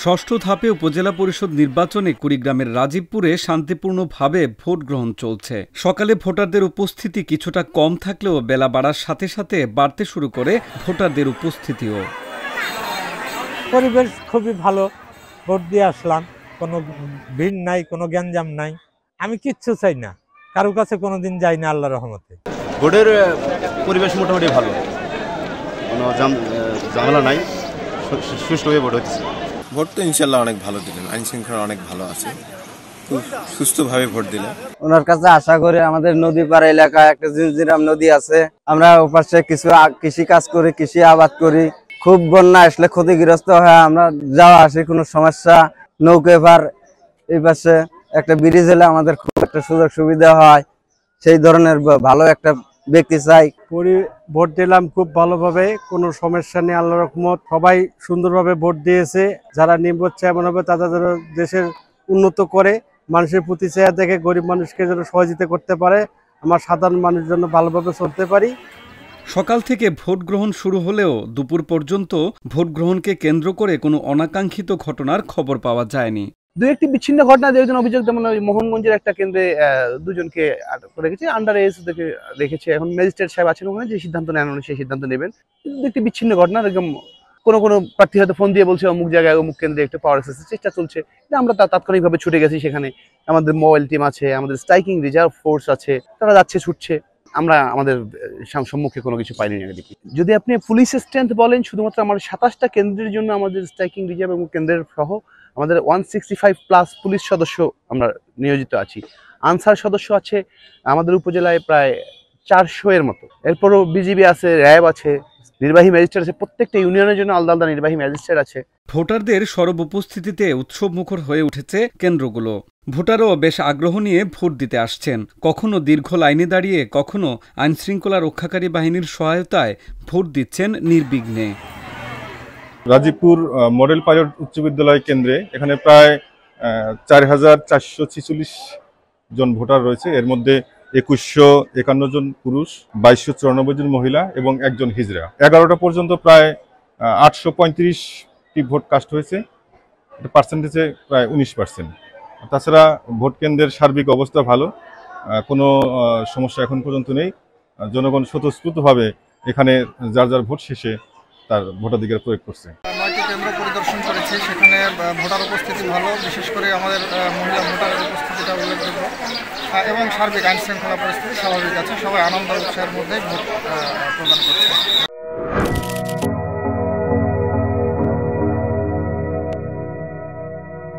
ষষ্ঠ ধাপে উপজেলা পরিষদ নির্বাচনে কুড়িগ্রামের রাজীবপুরে শান্তিপূর্ণভাবে ভোট গ্রহণ চলছে। সকালে ভোটারদের উপস্থিতি কিছুটা কম থাকলেও বেলা বাড়ার সাথে সাথে বাড়তে শুরু করে ভোটারদের উপস্থিতিও। পরিবেশ খুবই ভালো, ভোট দিয়ে আসলাম, কোনো ভিড় নাই, কোনো গ্যাঞ্জাম নাই। আমি কিচ্ছু চাই না, কারো কাছে কোনোদিন যাই না, আল্লাহর রহমতে। ভোটের পরিবেশ মোটামুটি ভালো, কোনো ঝামেলা নাই, সুষ্ঠুভাবে ভোট হচ্ছে। ভোট তো ইনশাল্লাহ অনেক ভালো দিলেন, আইন শৃঙ্খলা অনেক ভালো আছে, খুব সুস্থভাবে ভোট দিলেন। ওনার কাছে আশা করি আমাদের নদী পাড়া এলাকায় একটা জিনজিরাম নদী আছে, আমরা ওপাশে কিছু কৃষি কাজ করি, কৃষি আবাদ করি। খুব বন্যা আসলে ক্ষতিগ্রস্ত হয়, আমরা যাওয়া আসি কোনো সমস্যা, নৌকা পার এই পাশে একটা ব্রিজ হলে আমাদের খুব একটা সুযোগ সুবিধা হয়। সেই ধরনের ভালো একটা ব্যক্তি চাই। ভোট দিলাম খুব ভালোভাবে, কোনো সমস্যা নেই, আল্লাহর রহমত। সবাই সুন্দরভাবে ভোট দিয়েছে। যারা নির্বাচন এমন হবে তারা যেন দেশের উন্নত করে, মানুষের প্রতি চেয়ে দেখে গরিব মানুষকে যেন সহযোগিতা করতে পারে, আমার সাধারণ মানুষ যেন ভালোভাবে চলতে পারি। সকাল থেকে ভোট গ্রহণ শুরু হলেও দুপুর পর্যন্ত ভোট গ্রহণকে কেন্দ্র করে কোনো অনাকাঙ্ক্ষিত ঘটনার খবর পাওয়া যায়নি। দু একটি বিচ্ছিন্ন ঘটনা, দুজন অভিযোগ, যেমন মোহনগঞ্জের একটা কেন্দ্রে দুজনকে আটক করে রেখেছে, আন্ডার এজ রেখেছে। এখন ম্যাজিস্ট্রেট সাহেব আছেন ওখানে, যে সিদ্ধান্ত নেন উনি সেই সিদ্ধান্ত নেবেন। দু একটি বিচ্ছিন্ন ঘটনা, এরকম কোনো প্রার্থী হয়তো ফোন দিয়ে বলছে অমুক জায়গায় অমুক কেন্দ্রে একটা পাওয়ার এসেছে, চেষ্টা চলছে। আমরা তাৎক্ষণিকভাবে ছুটে গেছি সেখানে, আমাদের মোবাইল টিম আছে, আমাদের স্ট্রাইকিং রিজার্ভ ফোর্স আছে, তারা যাচ্ছে, ছুটছে। আমরা আমাদের সম্মুখে কোনো কিছু পাইনি দেখি। যদি আপনি পুলিশের স্ট্রেংথ বলেন, শুধুমাত্র আমাদের 27টা কেন্দ্রের জন্য আমাদের স্ট্রাইকিং রিজার্ভ এবং কেন্দ্রের সহ আমাদের 165+ পুলিশ সদস্য আমরা নিয়োজিত আছি। আনসার সদস্য আছে আমাদের উপজেলায় প্রায় 400 এর মতো। এরপরও বিজিবি আছে, র্যাব আছে, নির্বাহী ম্যাজিস্ট্রেট আছে, প্রত্যেকটা ইউনিয়নের জন্য আলাদা আলাদা নির্বাহী ম্যাজিস্ট্রেট আছে। ভোটারদের সরব উপস্থিতিতে উৎসবমুখর হয়ে উঠেছে কেন্দ্রগুলো। ভোটারও বেশ আগ্রহ নিয়ে ভোট দিতে আসছেন। কখনো দীর্ঘ লাইনে দাঁড়িয়ে, কখনো আইনশৃঙ্খলা রক্ষাকারী বাহিনীর সহায়তায় ভোট দিচ্ছেন নির্বিঘ্নে। রাজীবপুর মডেল পাইলট উচ্চ বিদ্যালয় কেন্দ্রে এখানে প্রায় 4446 জন ভোটার রয়েছে। এর মধ্যে 2151 জন পুরুষ, 2294 জন মহিলা এবং একজন হিজড়া। 11টা পর্যন্ত প্রায় 835টি ভোট কাস্ট হয়েছে, পার্সেন্টেজে প্রায় 19%। তাছাড়া ভোট কেন্দ্রের সার্বিক অবস্থা ভালো, কোনো সমস্যা এখন পর্যন্ত নেই। জনগণ স্বতঃস্ফূর্তভাবে এখানে যার যার ভোট শেষে তার ভোটাধিকার প্রয়োগ করছে। 9টি কেন্দ্র পরিদর্শন করেছি, সেখানে ভোটার উপস্থিতি ভালো, বিশেষ করে আমাদের মহিলা ভোটারের উপস্থিতিটা উল্লেখযোগ্য এবং সার্বিক আইন শৃঙ্খলা পরিস্থিতি স্বাভাবিক আছে। সবাই আনন্দ উৎসাহের মধ্যেই ভোট প্রদান করছে।